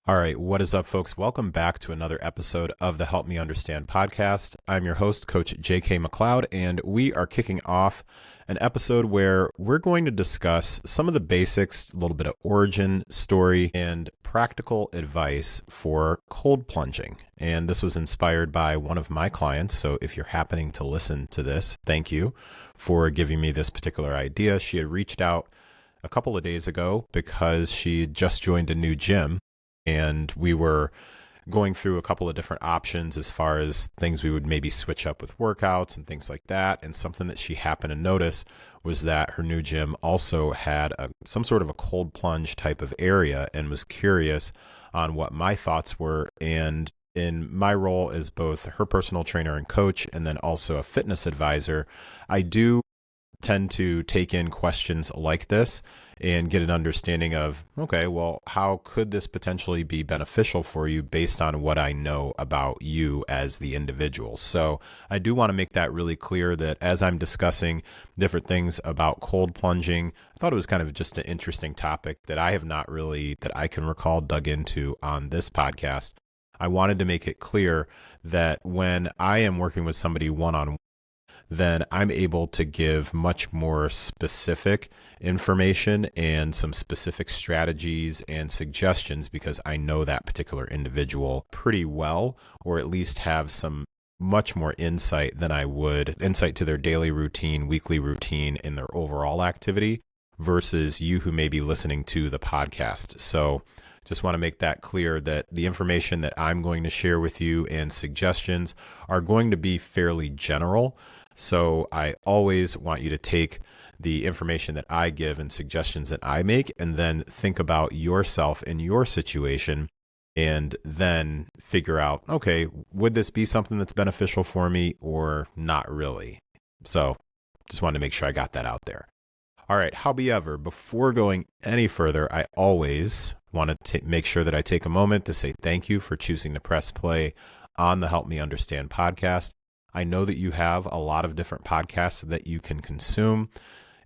All right, what is up, folks? Welcome back to another episode of the Help Me Understand podcast. I'm your host, Coach J.K. McLeod, and we are kicking off an episode where we're going to discuss some of the basics, a little bit of origin story, and practical advice for cold plunging. And this was inspired by one of my clients. So if you're happening to listen to this, thank you for giving me this particular idea. She had reached out a couple of days ago because she had just joined a new gym. And we were going through a couple of different options as far as things we would maybe switch up with workouts and things like that. And something that she happened to notice was that her new gym also had some sort of a cold plunge type of area, and was curious on what my thoughts were. And in my role as both her personal trainer and coach, and then also a fitness advisor, I do tend to take in questions like this and get an understanding of, okay, well, how could this potentially be beneficial for you based on what I know about you as the individual? So I do want to make that really clear that as I'm discussing different things about cold plunging, I thought it was kind of just an interesting topic that I have not really, that I can recall, dug into on this podcast. I wanted to make it clear that when I am working with somebody one-on-one, then I'm able to give much more specific information and some specific strategies and suggestions because I know that particular individual pretty well, or at least have some much more insight than I would, insight to their daily routine, weekly routine, and their overall activity versus you who may be listening to the podcast. So just want to make that clear that the information that I'm going to share with you and suggestions are going to be fairly general. So I always want you to take the information that I give and suggestions that I make, and then think about yourself and your situation, and then figure out, okay, would this be something that's beneficial for me or not really? So just wanted to make sure I got that out there. All right. However, before going any further, I always want to make sure that I take a moment to say thank you for choosing to press play on the Help Me Understand podcast. I know that you have a lot of different podcasts that you can consume.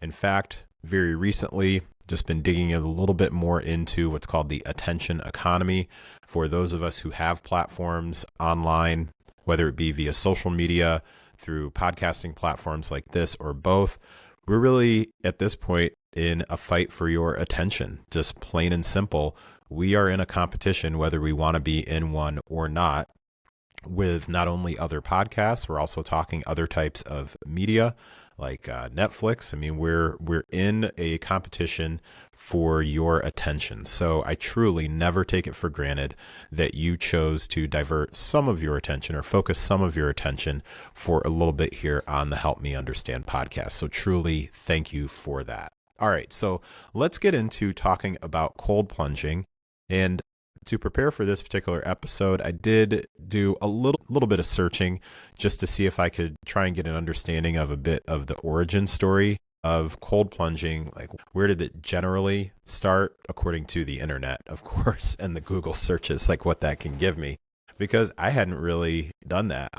In fact, very recently, just been digging a little bit more into what's called the attention economy. For those of us who have platforms online, whether it be via social media, through podcasting platforms like this, or both, we're really at this point in a fight for your attention. Just plain and simple. We are in a competition, whether we want to be in one or not, with not only other podcasts, we're also talking other types of media like Netflix. I mean, we're in a competition for your attention. So I truly never take it for granted that you chose to divert some of your attention or focus some of your attention for a little bit here on the Help Me Understand podcast. So truly, thank you for that. All right, so let's get into talking about cold plunging. And to prepare for this particular episode, I did do a little bit of searching just to see if I could try and get an understanding of a bit of the origin story of cold plunging. Like, where did it generally start, according to the internet, of course, and the Google searches, like what that can give me, because I hadn't really done that.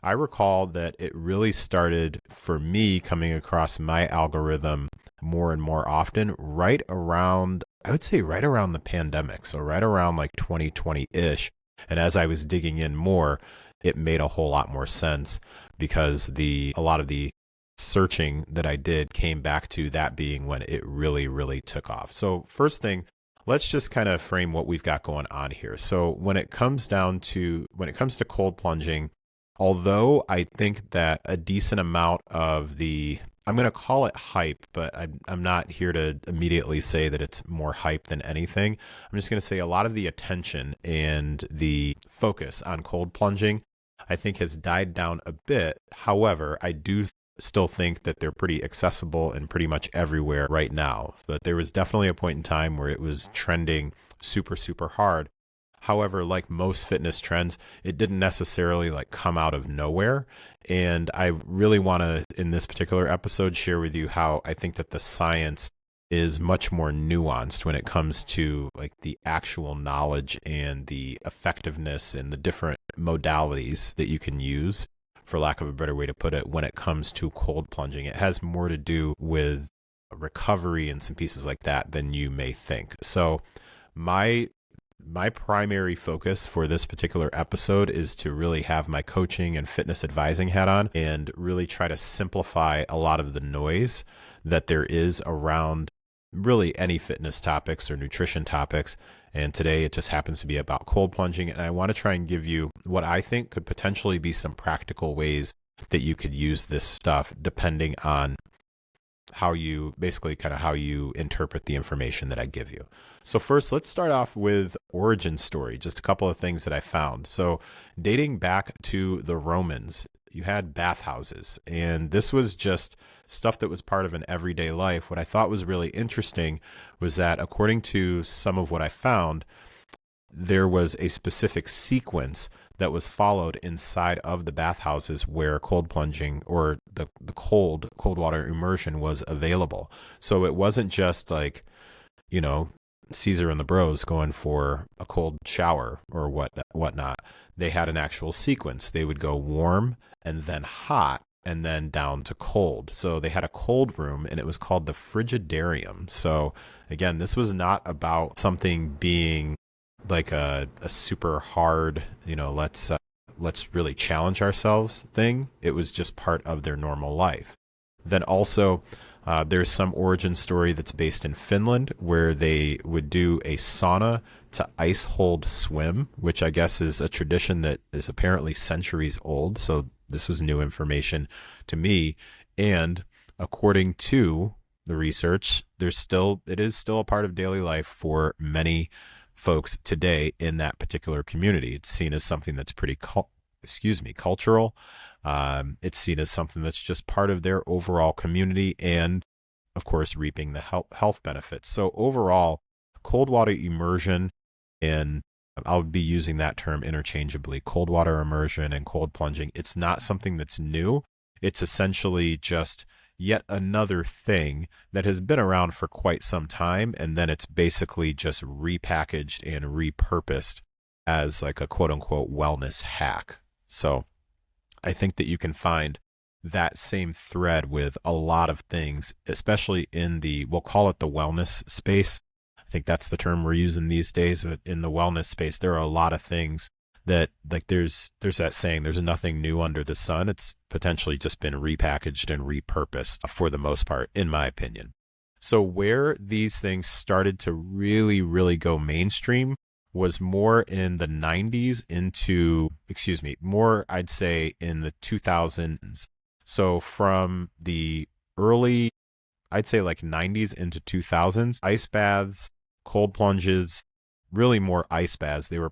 I recall that it really started for me coming across my algorithm more and more often right around, I would say right around the pandemic. So right around like 2020-ish. And as I was digging in more, it made a whole lot more sense because a lot of the searching that I did came back to that being when it really, really took off. So first thing, let's just kind of frame what we've got going on here. So when it comes to cold plunging, although I think that a decent amount of I'm going to call it hype, but I'm not here to immediately say that it's more hype than anything. I'm just going to say a lot of the attention and the focus on cold plunging, I think, has died down a bit. However, I do still think that they're pretty accessible and pretty much everywhere right now. But there was definitely a point in time where it was trending super, super hard. However, like most fitness trends, it didn't necessarily like come out of nowhere. And I really want to, in this particular episode, share with you how I think that the science is much more nuanced when it comes to like the actual knowledge and the effectiveness and the different modalities that you can use, for lack of a better way to put it, when it comes to cold plunging. It has more to do with recovery and some pieces like that than you may think. So my My primary focus for this particular episode is to really have my coaching and fitness advising hat on and really try to simplify a lot of the noise that there is around really any fitness topics or nutrition topics. And today it just happens to be about cold plunging. And I want to try and give you what I think could potentially be some practical ways that you could use this stuff depending on how you basically kind of how you interpret the information that I give you. So first, let's start off with origin story, just a couple of things that I found. So dating back to the Romans, you had bathhouses, and this was just stuff that was part of an everyday life. What I thought was really interesting was that according to some of what I found, there was a specific sequence that was followed inside of the bathhouses where cold plunging or the cold water immersion was available. So it wasn't just like, Caesar and the bros going for a cold shower or whatnot. They had an actual sequence. They would go warm and then hot and then down to cold. So they had a cold room, and it was called the frigidarium. So again, this was not about something being like a super hard, let's really challenge ourselves thing. It was just part of their normal life. Then also, there's some origin story that's based in Finland where they would do a sauna to ice hold swim, which I guess is a tradition that is apparently centuries old. So this was new information to me. And according to the research, it is still a part of daily life for many folks today in that particular community. It's seen as something that's pretty cultural. It's seen as something that's just part of their overall community and, of course, reaping the health benefits. So overall, cold water immersion, and I'll be using that term interchangeably, cold water immersion and cold plunging, it's not something that's new. It's essentially just yet another thing that has been around for quite some time, and then it's basically just repackaged and repurposed as like a quote-unquote wellness hack. So I think that you can find that same thread with a lot of things, especially in we'll call it the wellness space. I think that's the term we're using these days. But in the wellness space, there are a lot of things that, like, there's that saying, there's nothing new under the sun. It's potentially just been repackaged and repurposed for the most part, in my opinion. So where these things started to really, really go mainstream was more in the 90s more, I'd say, in the 2000s. So from the early, I'd say like 90s into 2000s, ice baths, cold plunges, really more ice baths. They were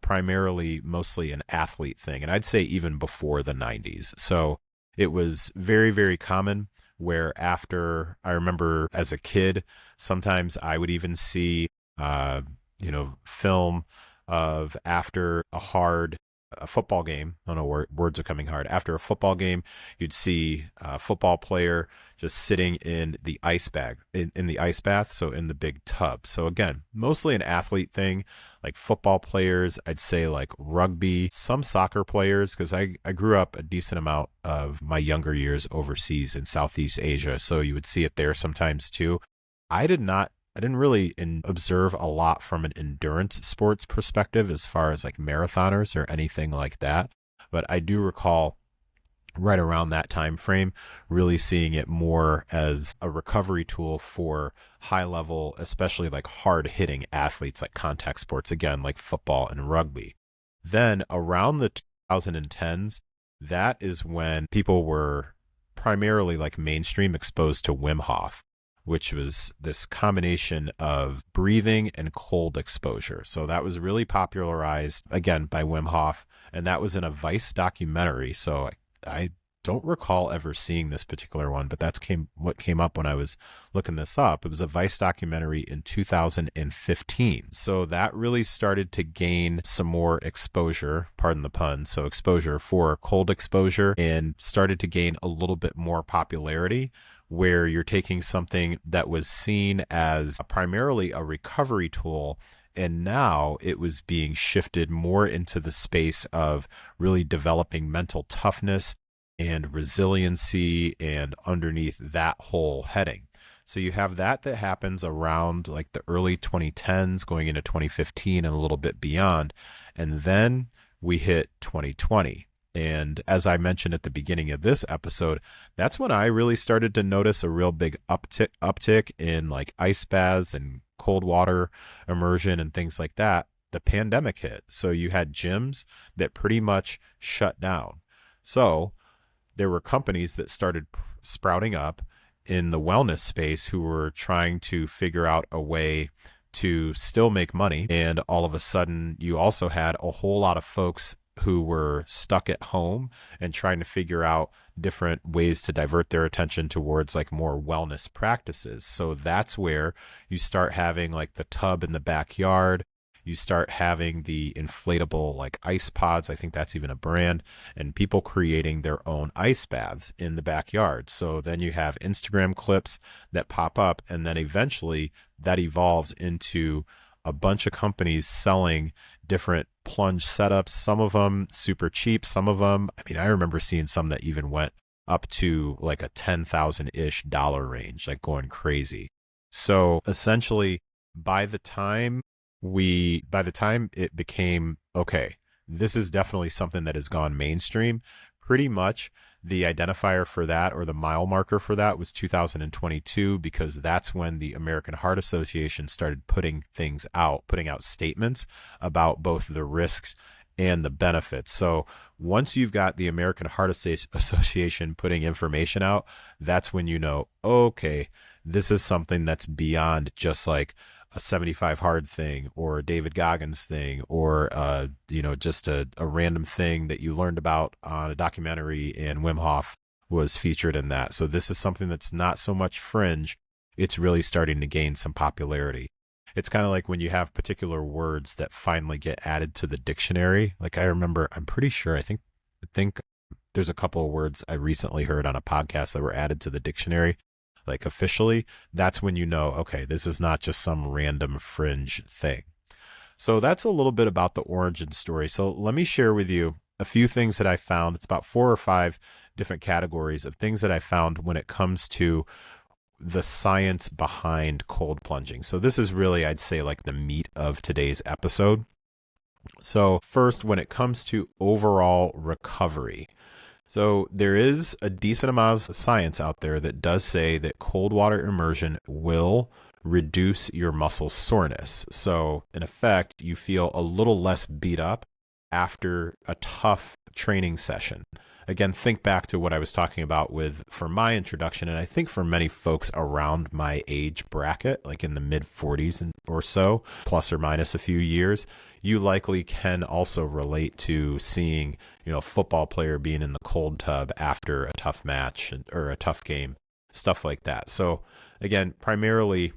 mostly an athlete thing. And I'd say even before the 90s. So it was very, very common where I remember as a kid, sometimes I would even see, film of after a football game. I don't know, words are coming hard. After a football game, you'd see a football player just sitting in the ice bag, in the ice bath, so in the big tub. So again, mostly an athlete thing, like football players, I'd say like rugby, some soccer players, because I grew up a decent amount of my younger years overseas in Southeast Asia, so you would see it there sometimes too. I didn't really observe a lot from an endurance sports perspective as far as like marathoners or anything like that. But I do recall right around that time frame really seeing it more as a recovery tool for high level, especially like hard hitting athletes, like contact sports, again, like football and rugby. Then around the 2010s, that is when people were primarily like mainstream exposed to Wim Hof, which was this combination of breathing and cold exposure. So that was really popularized, again, by Wim Hof, and that was in a Vice documentary. So I don't recall ever seeing this particular one, but that's what came up when I was looking this up. It was a Vice documentary in 2015. So that really started to gain some more exposure, pardon the pun, so exposure for cold exposure, and started to gain a little bit more popularity, where you're taking something that was seen as primarily a recovery tool, and now it was being shifted more into the space of really developing mental toughness and resiliency, and underneath that whole heading. So you have that happens around like the early 2010s going into 2015 and a little bit beyond. And then we hit 2020. And as I mentioned at the beginning of this episode, that's when I really started to notice a real big uptick in like ice baths and cold water immersion and things like that. The pandemic hit. So you had gyms that pretty much shut down. So there were companies that started sprouting up in the wellness space who were trying to figure out a way to still make money. And all of a sudden, you also had a whole lot of folks who were stuck at home and trying to figure out different ways to divert their attention towards like more wellness practices. So that's where you start having like the tub in the backyard. You start having the inflatable like ice pods. I think that's even a brand, and people creating their own ice baths in the backyard. So then you have Instagram clips that pop up, and then eventually that evolves into a bunch of companies selling different plunge setups, some of them super cheap, some of them, I mean, I remember seeing some that even went up to like a $10,000-ish range, like going crazy. So essentially, by the time it became, okay, this is definitely something that has gone mainstream, pretty much the identifier for that, or the mile marker for that, was 2022, because that's when the American Heart Association started putting out statements about both the risks and the benefits. So once you've got the American Heart Association putting information out, that's when you know, okay, this is something that's beyond just like a 75 hard thing or a David Goggins thing, or just a random thing that you learned about on a documentary, and Wim Hof was featured in that. So this is something that's not so much fringe. It's really starting to gain some popularity. It's kind of like when you have particular words that finally get added to the dictionary. Like I remember, I'm pretty sure, I think there's a couple of words I recently heard on a podcast that were added to the dictionary, like officially. That's when you know, okay, this is not just some random fringe thing. So that's a little bit about the origin story. So let me share with you a few things that I found. It's about 4 or 5 different categories of things that I found when it comes to the science behind cold plunging. So this is really, I'd say, like the meat of today's episode. So first, when it comes to overall recovery, so there is a decent amount of science out there that does say that cold water immersion will reduce your muscle soreness. So in effect, you feel a little less beat up after a tough training session. Again, think back to what I was talking about for my introduction, and I think for many folks around my age bracket, like in the mid 40s or so, plus or minus a few years, you likely can also relate to seeing, a football player being in the cold tub after a tough match or a tough game, stuff like that. So again, primarily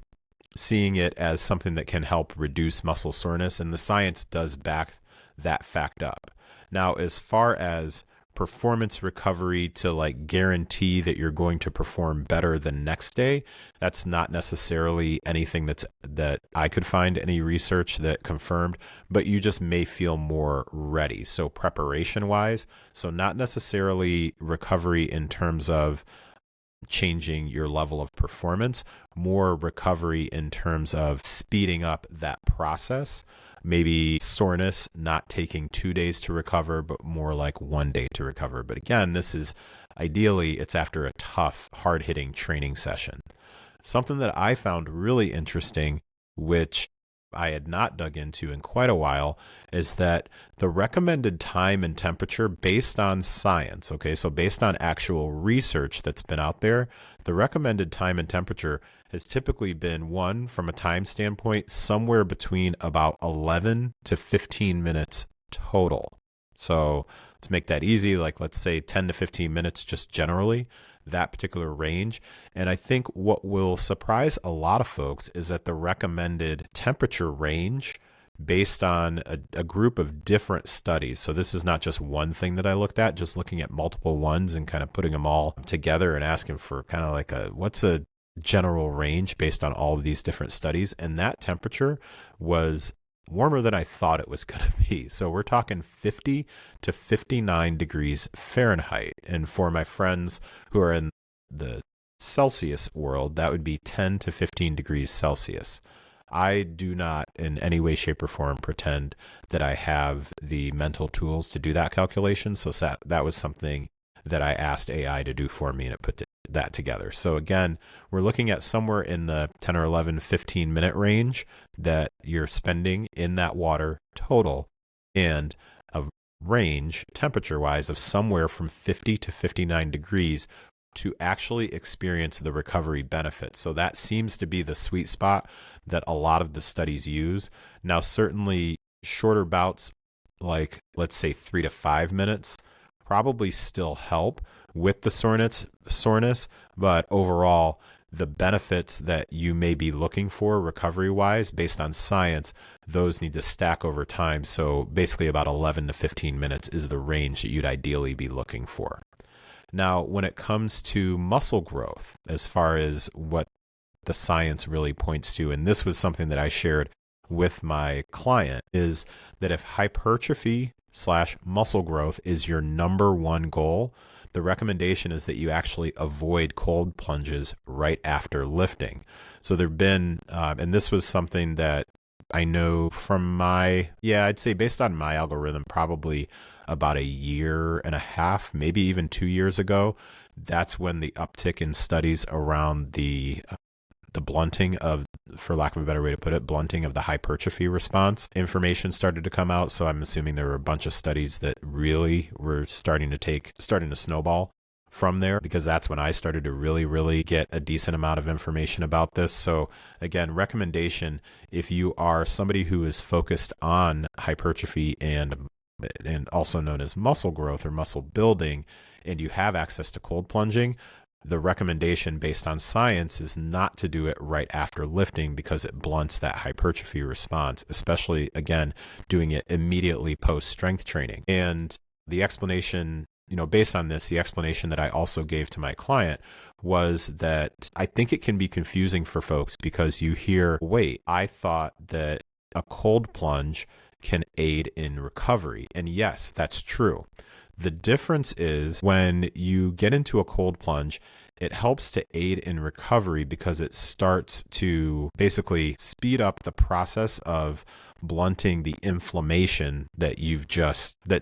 seeing it as something that can help reduce muscle soreness, and the science does back that fact up. Now, as far as performance recovery to like guarantee that you're going to perform better the next day, that's not necessarily anything that I could find any research that confirmed, but you just may feel more ready. So preparation wise, so not necessarily recovery in terms of changing your level of performance, more recovery in terms of speeding up that process. Maybe soreness not taking 2 days to recover, but more like 1 day to recover. But again, this is ideally, it's after a tough, hard-hitting training session. Something that I found really interesting, which I had not dug into in quite a while, is that the recommended time and temperature based on science, okay, so based on actual research that's been out there, the recommended time and temperature has typically been, one, from a time standpoint, somewhere between about 11 to 15 minutes total. So let's make that easy, like let's say 10 to 15 minutes just generally, that particular range. And I think what will surprise a lot of folks is that the recommended temperature range based on a group of different studies. So this is not just one thing that I looked at, just looking at multiple ones and kind of putting them all together and asking for kind of like what's a general range based on all of these different studies. And that temperature was warmer than I thought it was going to be. So we're talking 50 to 59 degrees Fahrenheit. And for my friends who are in the Celsius world, that would be 10 to 15 degrees Celsius. I do not in any way, shape, or form pretend that I have the mental tools to do that calculation. So that was something that I asked AI to do for me, and it put that together. So again, we're looking at somewhere in the 10 or 11, 15-minute range that you're spending in that water total, and a range temperature-wise of somewhere from 50 to 59 degrees to actually experience the recovery benefits. So that seems to be the sweet spot that a lot of the studies use. Now, certainly shorter bouts, like let's say 3 to 5 minutes, probably still help with the soreness, but overall, the benefits that you may be looking for recovery-wise based on science, those need to stack over time. So basically about 11 to 15 minutes is the range that you'd ideally be looking for. Now, when it comes to muscle growth, as far as what the science really points to, and this was something that I shared with my client, is that if hypertrophy/muscle growth is your number one goal, the recommendation is that you actually avoid cold plunges right after lifting. So there've been, and this was something that I know from I'd say based on my algorithm, probably about a year and a half, maybe even 2 years ago, that's when the uptick in studies around the blunting of, for lack of a better way to put it, blunting of the hypertrophy response information started to come out. So I'm assuming there were a bunch of studies that really were starting to snowball from there, because that's when I started to really get a decent amount of information about this. So again, recommendation, if you are somebody who is focused on hypertrophy and also known as muscle growth or muscle building, and you have access to cold plunging, the recommendation based on science is not to do it right after lifting, because it blunts that hypertrophy response, especially, again, doing it immediately post strength training. And the explanation, based on this, the explanation that I also gave to my client was that I think it can be confusing for folks, because you hear, wait, I thought that a cold plunge can aid in recovery. And yes, that's true. The difference is when you get into a cold plunge, it helps to aid in recovery because it starts to basically speed up the process of blunting the inflammation that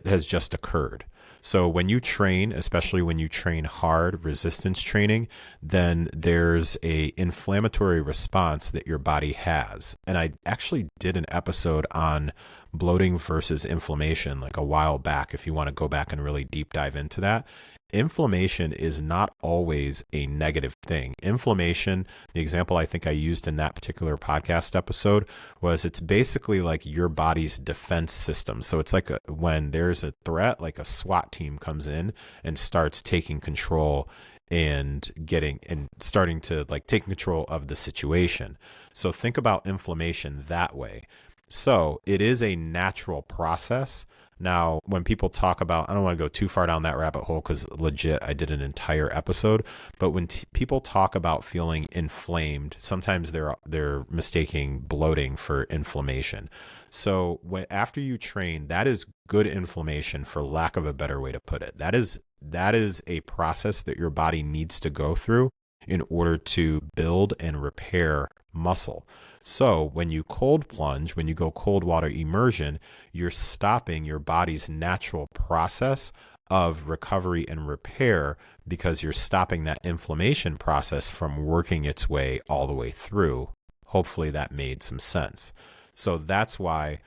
has just occurred. So when you train, especially when you train hard resistance training, then there's a inflammatory response that your body has. And I actually did an episode on bloating versus inflammation like a while back, if you want to go back and really deep dive into that. Inflammation is not always a negative thing. Inflammation, the example I think I used in that particular podcast episode was, it's basically like your body's defense system. So it's like when there's a threat, like a SWAT team comes in and starts taking control and starting to taking control of the situation. So think about inflammation that way. So it is a natural process. Now, when people talk about, I don't want to go too far down that rabbit hole because legit, I did an entire episode. But when people talk about feeling inflamed, sometimes they're mistaking bloating for inflammation. So after you train, that is good inflammation, for lack of a better way to put it. That is a process that your body needs to go through in order to build and repair muscle. So when you cold plunge, when you go cold water immersion, you're stopping your body's natural process of recovery and repair, because you're stopping that inflammation process from working its way all the way through. Hopefully that made some sense. So that's why,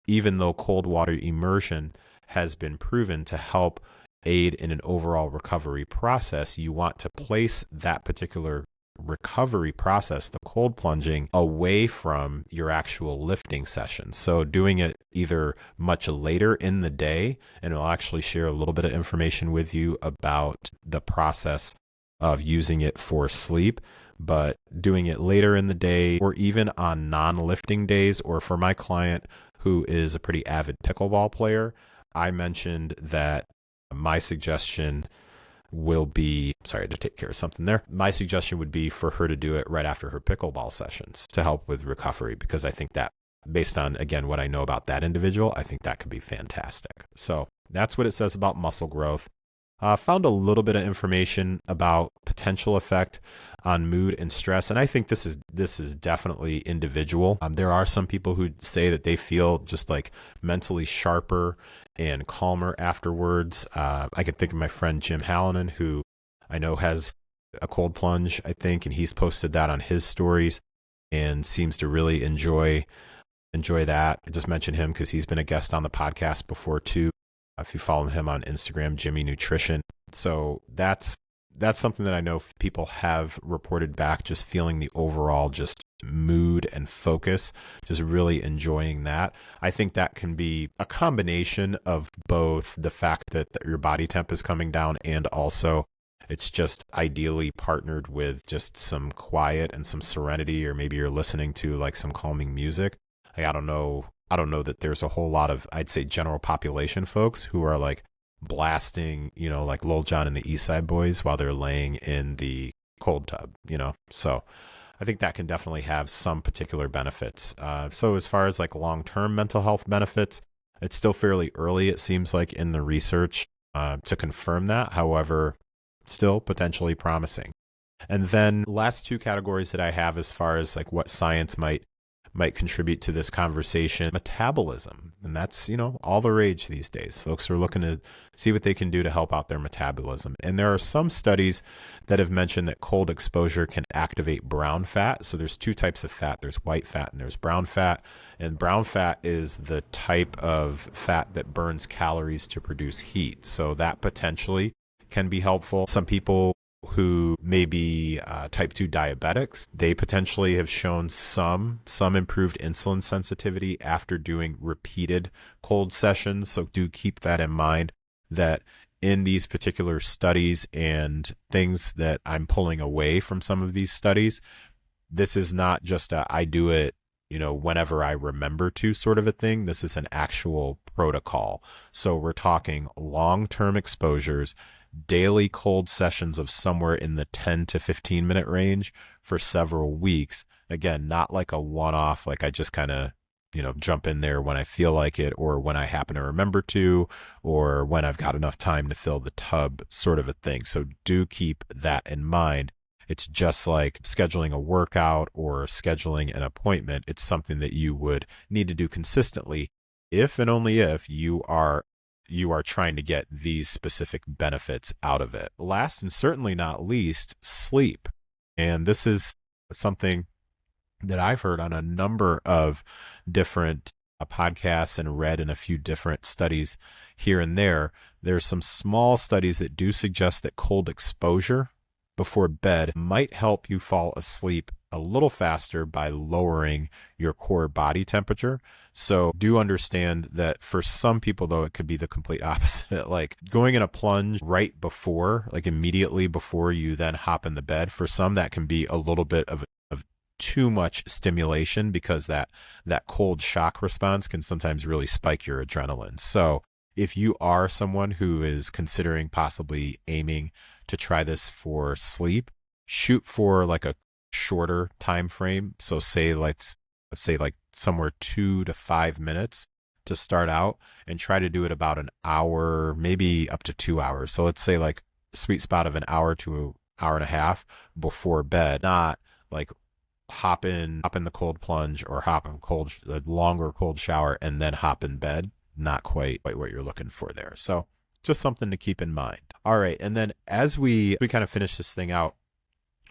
even though cold water immersion has been proven to help aid in an overall recovery process, you want to place that particular recovery process, the cold plunging, away from your actual lifting session. So doing it either much later in the day, and I'll actually share a little bit of information with you about the process of using it for sleep, but doing it later in the day, or even on non-lifting days, or for my client who is a pretty avid pickleball player, I mentioned that my suggestion will be, sorry, to take care of something there. My suggestion would be for her to do it right after her pickleball sessions to help with recovery, because I think that, based on, again, what I know about that individual, I think that could be fantastic. So that's what it says about muscle growth. Found a little bit of information about potential effect on mood and stress, and I think this is definitely individual. There are some people who say that they feel just like mentally sharper and calmer afterwards. I could think of my friend Jim Hallinan, who I know has a cold plunge, I think, and he's posted that on his stories and seems to really enjoy that. I just mentioned him because he's been a guest on the podcast before too. If you follow him on Instagram, Jimmy Nutrition. So that's something that I know people have reported back, just feeling the overall just mood and focus, just really enjoying that. I think that can be a combination of both the fact that your body temp is coming down and also it's just ideally partnered with just some quiet and some serenity, or maybe you're listening to like some calming music. Like, I don't know that there's a whole lot of, I'd say, general population folks who are like blasting, like Lil Jon and the East Side Boys while they're laying in the cold tub. So I think that can definitely have some particular benefits. So as far as like long-term mental health benefits, it's still fairly early, it seems like, in the research to confirm that. However, still potentially promising. And then last two categories that I have as far as like what science might contribute to this conversation: metabolism. And that's, all the rage these days. Folks are looking to see what they can do to help out their metabolism. And there are some studies that have mentioned that cold exposure can activate brown fat. So there's two types of fat. There's white fat and there's brown fat. And brown fat is the type of fat that burns calories to produce heat. So that potentially can be helpful. Some people who may be type 2 diabetics, they potentially have shown some improved insulin sensitivity after doing repeated cold sessions. So do keep that in mind, that in these particular studies and things that I'm pulling away from some of these studies, this is not just I do it, whenever I remember to sort of a thing. This is an actual protocol. So we're talking long-term exposures, daily cold sessions of somewhere in the 10 to 15 minute range for several weeks. Again, not like a one-off, like I just kind of, jump in there when I feel like it, or when I happen to remember to, or when I've got enough time to fill the tub, sort of a thing. So do keep that in mind. It's just like scheduling a workout or scheduling an appointment. It's something that you would need to do consistently if and only if you are trying to get these specific benefits out of it. Last and certainly not least, sleep. And this is something that I've heard on a number of different podcasts and read in a few different studies here and there. There's some small studies that do suggest that cold exposure before bed might help you fall asleep a little faster by lowering your core body temperature. So do understand that for some people, though, it could be the complete opposite. Like going in a plunge right before, like immediately before you then hop in the bed, for some that can be a little bit of too much stimulation, because that cold shock response can sometimes really spike your adrenaline. So if you are someone who is considering possibly aiming to try this for sleep, shoot for like a shorter time frame. So let's say like somewhere 2 to 5 minutes to start out, and try to do it about an hour, maybe up to 2 hours. So let's say like a sweet spot of an hour to an hour and a half before bed, not like hop in the cold plunge or hop in a longer cold shower and then hop in bed. Not quite what you're looking for there. So just something to keep in mind. All right. And then as we kind of finish this thing out,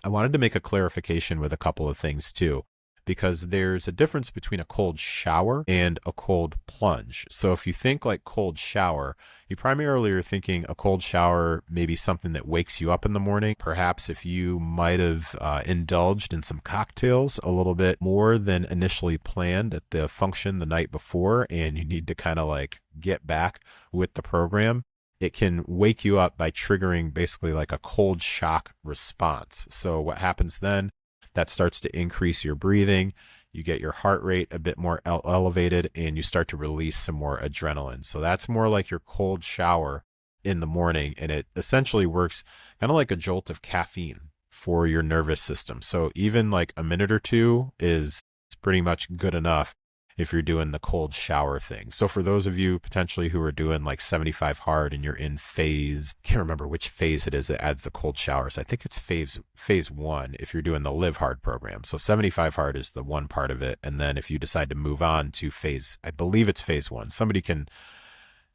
I wanted to make a clarification with a couple of things too, because there's a difference between a cold shower and a cold plunge. So if you think like cold shower, you primarily are thinking a cold shower, maybe something that wakes you up in the morning. Perhaps if you might have indulged in some cocktails a little bit more than initially planned at the function the night before, and you need to kind of like get back with the program, it can wake you up by triggering basically like a cold shock response. So what happens then, that starts to increase your breathing, you get your heart rate a bit more elevated, and you start to release some more adrenaline. So that's more like your cold shower in the morning, and it essentially works kind of like a jolt of caffeine for your nervous system. So even like a minute or two is pretty much good enough. if you're doing the cold shower thing. So for those of you potentially who are doing like 75 hard and you're in phase, can't remember which phase it is that adds the cold showers. I think it's phase 1 if you're doing the live hard program. So 75 hard is the one part of it. And then if you decide to move on to phase, I believe it's phase 1. Somebody can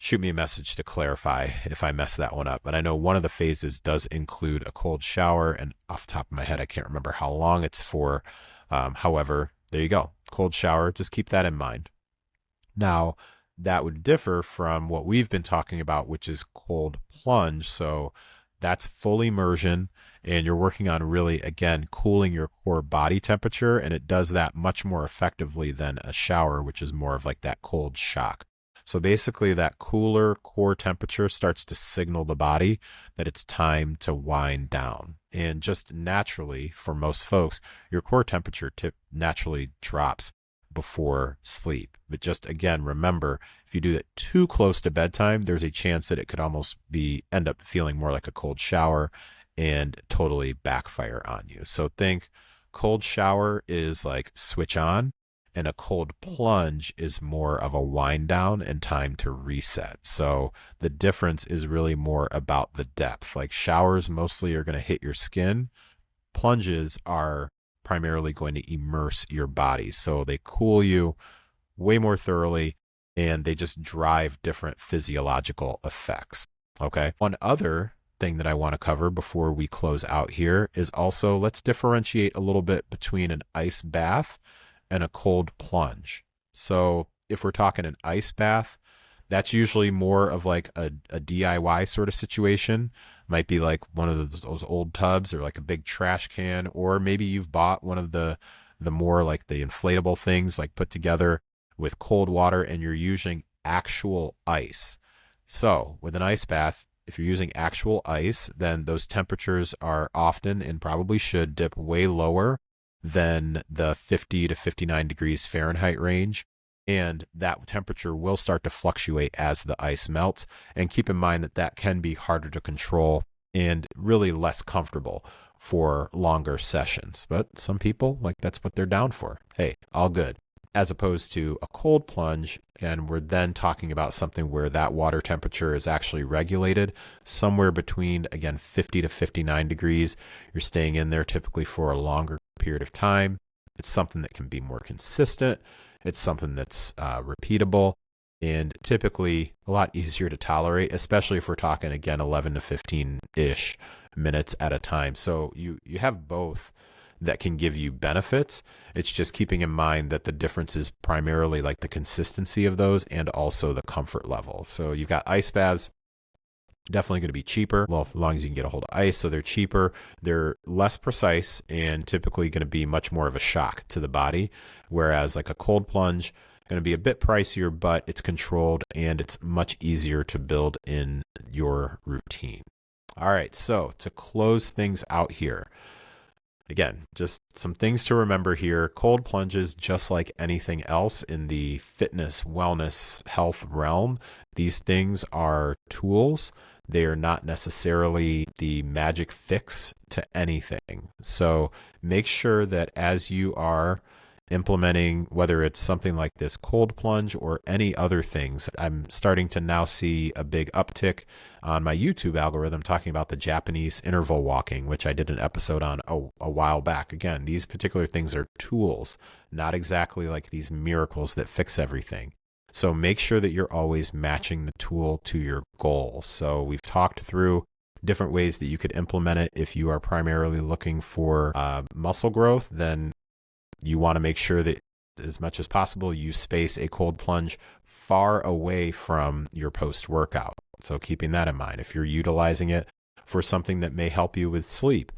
shoot me a message to clarify if I mess that one up. But I know one of the phases does include a cold shower, and off the top of my head, I can't remember how long it's for. However, there you go. Cold shower, just keep that in mind. Now, that would differ from what we've been talking about, which is cold plunge. So that's full immersion, and you're working on really, again, cooling your core body temperature, and it does that much more effectively than a shower, which is more of like that cold shock. So basically that cooler core temperature starts to signal the body that it's time to wind down. And just naturally, for most folks, your core temperature naturally drops before sleep. But just again, remember, if you do it too close to bedtime, there's a chance that it could almost end up feeling more like a cold shower and totally backfire on you. So think cold shower is like switch on, and a cold plunge is more of a wind down and time to reset. So the difference is really more about the depth. Like showers mostly are going to hit your skin. Plunges are primarily going to immerse your body. So they cool you way more thoroughly, and they just drive different physiological effects. Okay. One other thing that I want to cover before we close out here is also let's differentiate a little bit between an ice bath and a cold plunge. So if we're talking an ice bath, that's usually more of like a DIY sort of situation. Might be like one of those old tubs or like a big trash can, or maybe you've bought one of the more like the inflatable things like put together with cold water and you're using actual ice. So with an ice bath, if you're using actual ice, then those temperatures are often and probably should dip way lower than the 50 to 59 degrees Fahrenheit range. And that temperature will start to fluctuate as the ice melts. And keep in mind that that can be harder to control and really less comfortable for longer sessions. But some people, like that's what they're down for. Hey, all good. As opposed to a cold plunge, and we're then talking about something where that water temperature is actually regulated somewhere between, again, 50 to 59 degrees. You're staying in there typically for a longer period of time. It's something that can be more consistent. It's something that's repeatable and typically a lot easier to tolerate, especially if we're talking, again, 11 to 15-ish minutes at a time. So you have both that can give you benefits. It's just keeping in mind that the difference is primarily like the consistency of those and also the comfort level. So you've got ice baths, definitely going to be cheaper. Well, as long as you can get a hold of ice. So they're cheaper, they're less precise, and typically going to be much more of a shock to the body. Whereas like a cold plunge, going to be a bit pricier, but it's controlled and it's much easier to build in your routine. All right. So to close things out here, again, just some things to remember here. Cold plunges, just like anything else in the fitness, wellness, health realm, these things are tools. They are not necessarily the magic fix to anything. So make sure that as you are implementing, whether it's something like this cold plunge or any other things, I'm starting to now see a big uptick on my YouTube algorithm talking about the Japanese interval walking, which I did an episode on a while back. Again, these particular things are tools, not exactly like these miracles that fix everything. So make sure that you're always matching the tool to your goal. So we've talked through different ways that you could implement it. If you are primarily looking for muscle growth, then you want to make sure that as much as possible, you space a cold plunge far away from your post-workout. So keeping that in mind, if you're utilizing it for something that may help you with sleep,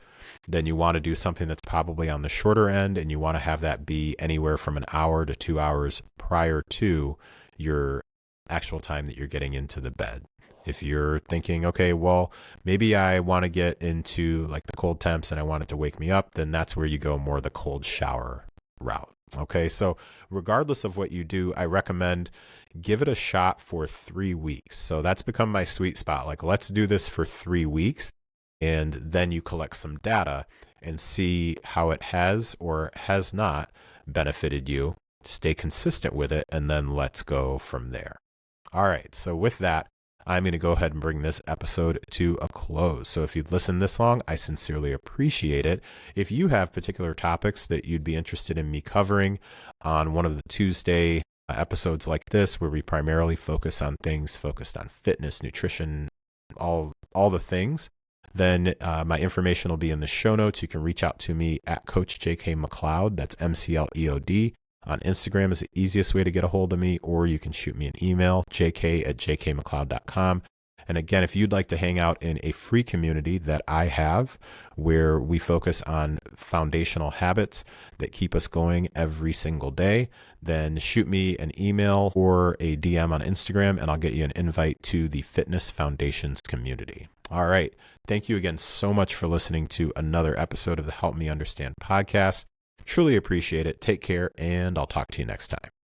then you want to do something that's probably on the shorter end, and you want to have that be anywhere from an hour to 2 hours prior to your actual time that you're getting into the bed. If you're thinking, okay, well, maybe I want to get into like the cold temps and I want it to wake me up, then that's where you go more the cold shower route. Okay, so regardless of what you do, I recommend give it a shot for 3 weeks. So that's become my sweet spot. Like, let's do this for 3 weeks, and then you collect some data and see how it has or has not benefited you. stay consistent with it, and then let's go from there. All right, so with that, I'm going to go ahead and bring this episode to a close. So if you've listened this long, I sincerely appreciate it. If you have particular topics that you'd be interested in me covering on one of the Tuesday episodes like this, where we primarily focus on things focused on fitness, nutrition, all the things, then my information will be in the show notes. You can reach out to me at Coach JK McLeod. That's MCLEOD. On Instagram is the easiest way to get a hold of me, or you can shoot me an email, jk@jkmcleod.com. And again, if you'd like to hang out in a free community that I have, where we focus on foundational habits that keep us going every single day, then shoot me an email or a DM on Instagram, and I'll get you an invite to the Fitness Foundations community. All right. Thank you again so much for listening to another episode of the Help Me Understand podcast. Truly appreciate it. Take care, and I'll talk to you next time.